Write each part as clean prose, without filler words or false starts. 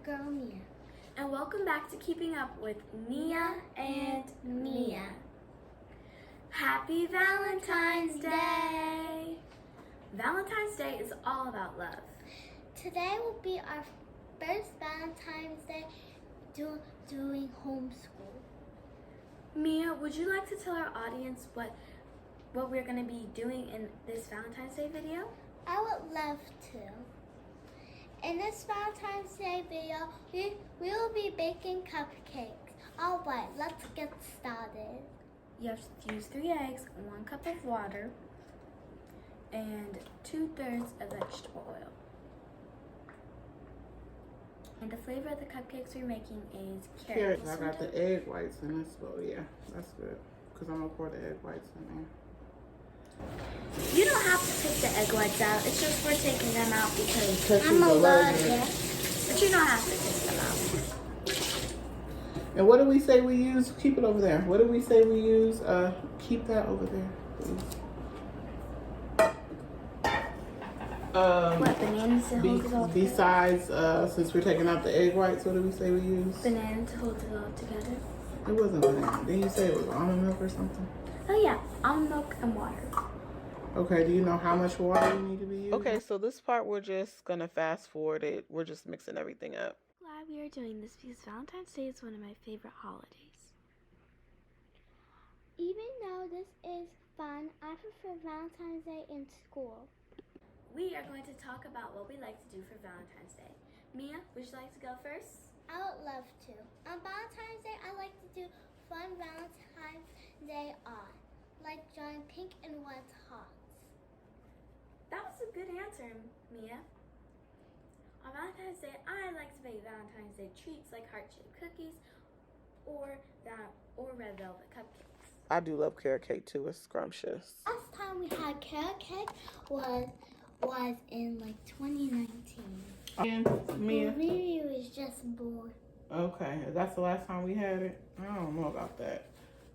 girl Mia. And welcome back to Keeping Up with Mia and Mia. Happy Valentine's Day! Valentine's Day is all about love. Today will be our first Valentine's Day doing homeschool. Mia, would you like to tell our audience what we're going to be doing in this Valentine's Day video? I would love to. In this Valentine's Day video, we will be baking cupcakes. Alright, let's get started. You have to use 3 eggs, 1 cup of water, and 2/3 of vegetable oil. And the flavor of the cupcakes we're making is carrot. I got the egg whites in this, so yeah, that's good. Because I'm going to pour the egg whites in there. You don't have to take the egg whites out. It's just we're taking them out because I'm allergic. But you don't have to take them out. And what do we say we use? Keep it over there. What do we say we use? Keep that over there, please. What, bananas to hold it all together? Besides, since we're taking out the egg whites, what do we say we use? Banana to hold it all together. It wasn't banana. Didn't you say it was almond milk or something? Oh yeah, almond milk and water. Okay, do you know how much water you need to be using? Okay, so this part we're just gonna fast forward it. We're just mixing everything up. Glad we are doing this because Valentine's Day is one of my favorite holidays. Even though this is fun, I prefer Valentine's Day in school. We are going to talk about what we like to do for Valentine's Day. Mia, would you like to go first? I would love to. On Valentine's Day, I like to do fun Valentine's Day art, like drawing pink and white hearts. That was a good answer, Mia. On Valentine's Day, I like to bake Valentine's Day treats like heart-shaped cookies or red velvet cupcakes. I do love carrot cake too. It's scrumptious. Last time we had carrot cake was in like 2019. And Mia? Maybe it was just bored. Okay, that's the last time we had it? I don't know about that.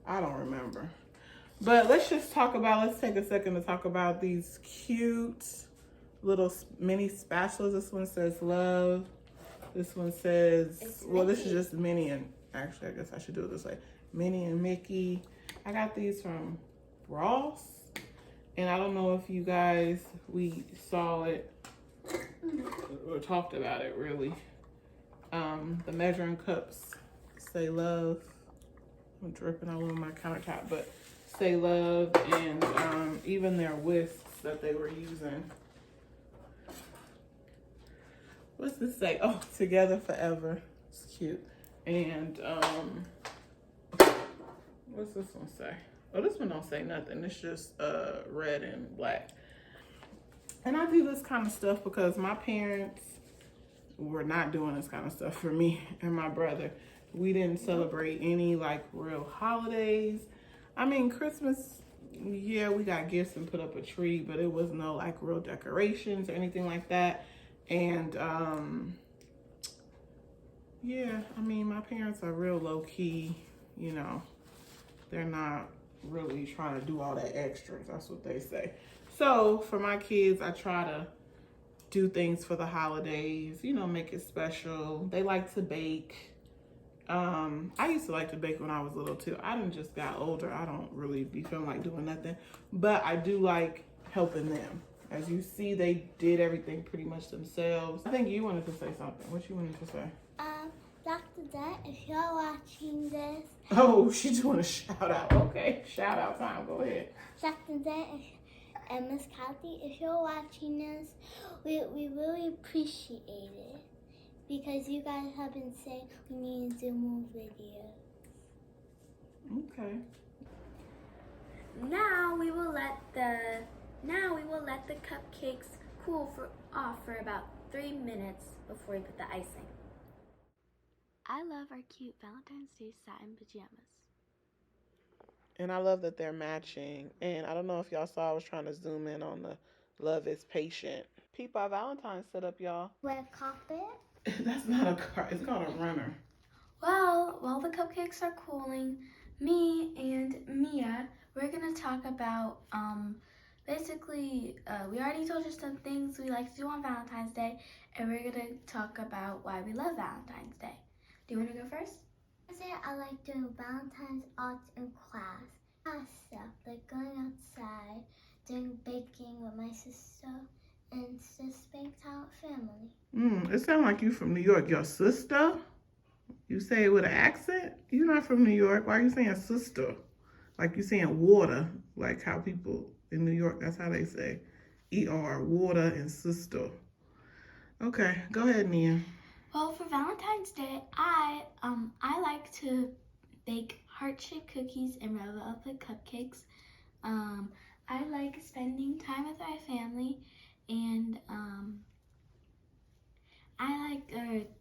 I don't remember. But let's take a second to talk about these cute little mini spatulas. This one says love. This one says, well, this is just Minnie and, actually, I guess I should do it this way. Minnie and Mickey. I got these from Ross. And I don't know if you guys, we saw it or talked about it really. The measuring cups say love. I'm dripping all over my countertop, but say love, and even their whisks that they were using. What's this say? Oh, together forever. It's cute. And what's this one say? Oh, this one don't say nothing. It's just red and black. And I do this kind of stuff because my parents were not doing this kind of stuff for me and my brother. We didn't celebrate any like real holidays. I mean, Christmas, yeah, we got gifts and put up a tree, but it was no like real decorations or anything like that. And yeah, I mean, my parents are real low key, you know, they're not really trying to do all that extra. That's what they say. So for my kids, I try to do things for the holidays, you know, make it special. They like to bake. I used to like to bake when I was little too. I done just got older. I don't really be feeling like doing nothing, but I do like helping them. As you see, they did everything pretty much themselves. I think you wanted to say something. What you wanted to say? Dr. Dad, if you're watching this. Oh, she's doing a shout out. Okay, shout out time. Go ahead. Dr. Dad and Miss Kathy, if you're watching this, we really appreciate it. Because you guys have been saying we need to do more videos. Okay. Now we will let the cupcakes cool off for about 3 minutes before we put the icing. I love our cute Valentine's Day satin pajamas. And I love that they're matching. And I don't know if y'all saw, I was trying to zoom in on the love is patient. Peep our Valentine's set up, y'all. Red carpet? That's not a car. It's called a runner. Well, while the cupcakes are cooling, me and Mia, we're going to talk about Basically, we already told you some things we like to do on Valentine's Day, and we're gonna talk about why we love Valentine's Day. Do you want to go first? I like doing Valentine's arts in class. Stuff like going outside, doing baking with my sister, and just spending time with family. It sounds like you from New York. Your sister? You say it with an accent? You're not from New York. Why are you saying sister? Like you saying water, like how people in New York, that's how they say ER, water and sister. Okay, go ahead, Nia. Well, for Valentine's Day, I like to bake heart-shaped cookies and red velvet cupcakes. I like spending time with my family, and I like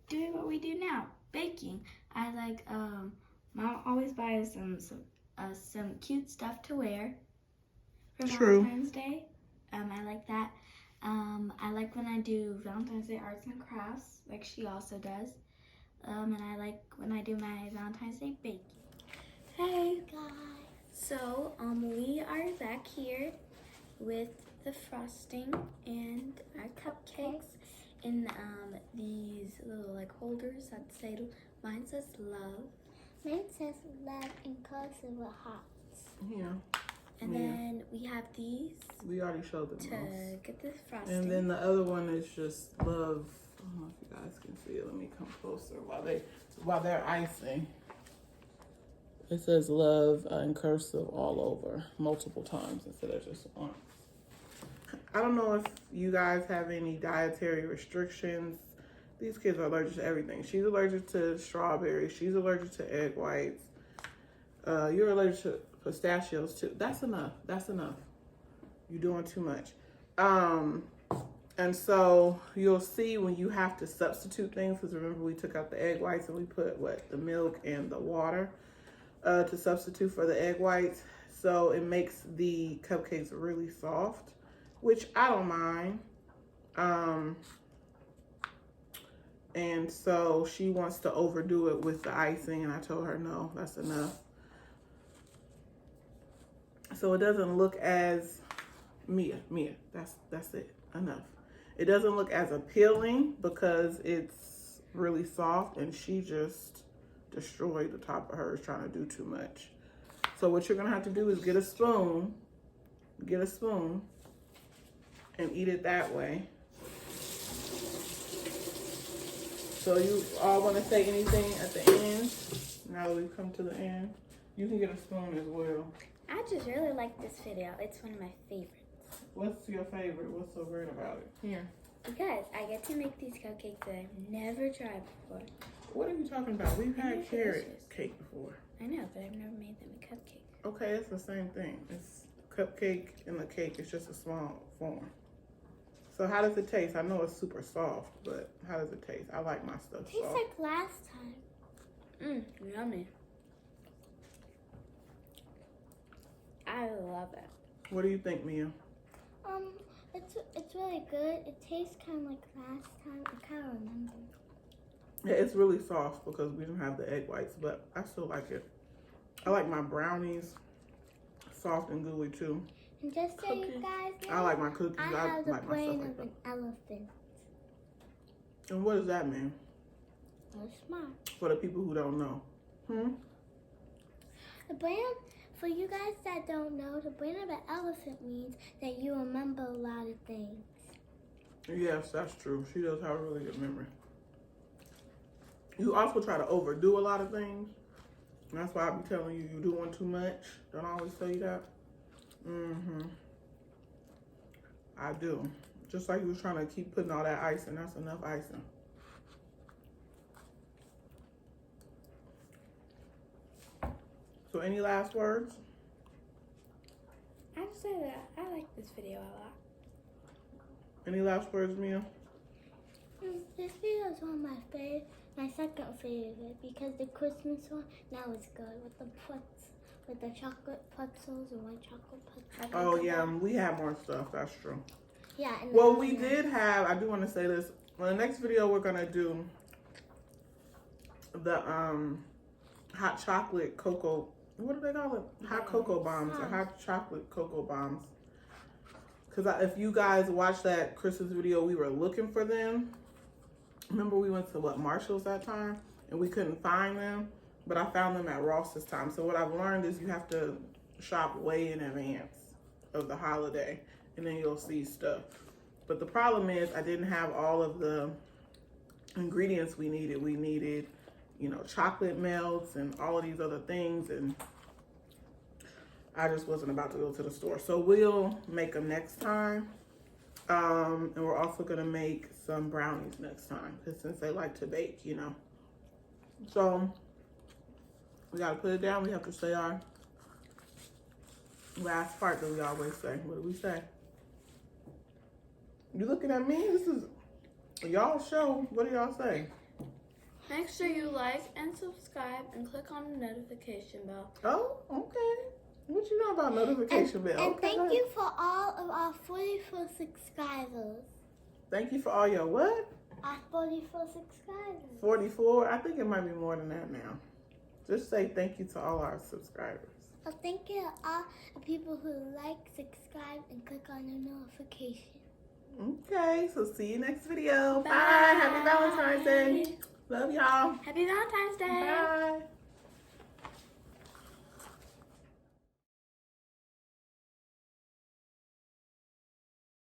doing what we do now, baking. I like Mom always buys some cute stuff to wear for Valentine's Day. I like that. I like when I do Valentine's Day arts and crafts, like she also does. And I like when I do my Valentine's Day baking. Hey guys! So we are back here with the frosting and our cupcakes in these little like holders that say, mine says love. Mine says love and cursive with hearts. Yeah. And then we have these. We already showed them to get this frosting. And then the other one is just love. I don't know if you guys can see it. Let me come closer while they're icing. It says love in cursive all over, multiple times instead of just once. I don't know if you guys have any dietary restrictions. These kids are allergic to everything. She's allergic to strawberries. She's allergic to egg whites. You're allergic to pistachios too. That's enough. That's enough. You're doing too much. And so you'll see when you have to substitute things, because remember we took out the egg whites and we put the milk and the water to substitute for the egg whites. So it makes the cupcakes really soft, which I don't mind. And so she wants to overdo it with the icing, and I told her no, that's enough. So it doesn't look as Mia, that's it, enough. It doesn't look as appealing because it's really soft, and she just destroyed the top of hers trying to do too much. So what you're gonna have to do is get a spoon, and eat it that way. So you all want to say anything at the end? Now that we've come to the end, you can get a spoon as well. I just really like this video. It's one of my favorites. What's your favorite? What's so great about it? Here. Because I get to make these cupcakes that I've never tried before. What are you talking about? We've had carrot cake before. I know, but I've never made them a cupcake. Okay, it's the same thing. It's cupcake and the cake. It's just a small form. So how does it taste? I know it's super soft, but how does it taste? I like my stuff soft. Tastes like last time. Yummy. I love it. What do you think, Mia? It's really good. It tastes kind of like last time. I can't remember. Yeah, it's really soft because we don't have the egg whites, but I still like it. I like my brownies soft and gooey too. And just so you guys know, I like my cookies. I have the brain of an elephant. And what does that mean? You're smart. For the people who don't know. The brain, for you guys that don't know, the brain of an elephant means that you remember a lot of things. Yes, that's true. She does have a really good memory. You also try to overdo a lot of things. And that's why I be telling you, you're doing too much. Don't I always tell you that? I do. Just like you was trying to keep putting all that icing. That's enough icing. So any last words? I have to say that I like this video a lot. Any last words, Mia? This video is one of my second favorite, because the Christmas one now is good with the chocolate pretzels and white chocolate pretzels. Oh yeah, we have more stuff. That's true. Yeah. And well, we did have. I do want to say this. On the next video, we're gonna do the hot chocolate cocoa. What do they call it? Hot cocoa bombs or hot chocolate cocoa bombs. Because if you guys watched that Christmas video, we were looking for them. Remember we went to, Marshall's that time? And we couldn't find them. But I found them at Ross this time. So what I've learned is you have to shop way in advance of the holiday. And then you'll see stuff. But the problem is I didn't have all of the ingredients we needed. We needed, chocolate melts and all of these other things. And I just wasn't about to go to the store. So we'll make them next time. And we're also going to make some brownies next time. Because since they like to bake, So we got to put it down. We have to say our last part that we always say. What do we say? You looking at me? This is y'all show. What do y'all say? Make sure you like and subscribe and click on the notification bell. Oh, okay. What you know about notification bell? And Okay, thank you for all of our 44 subscribers. Thank you for all your what? Our 44 subscribers. 44? I think it might be more than that now. Just say thank you to all our subscribers. Well, thank you to all the people who like, subscribe, and click on the notification. Okay, so see you next video. Bye. Bye. Happy Valentine's Day. Love y'all. Happy Valentine's Day. Bye.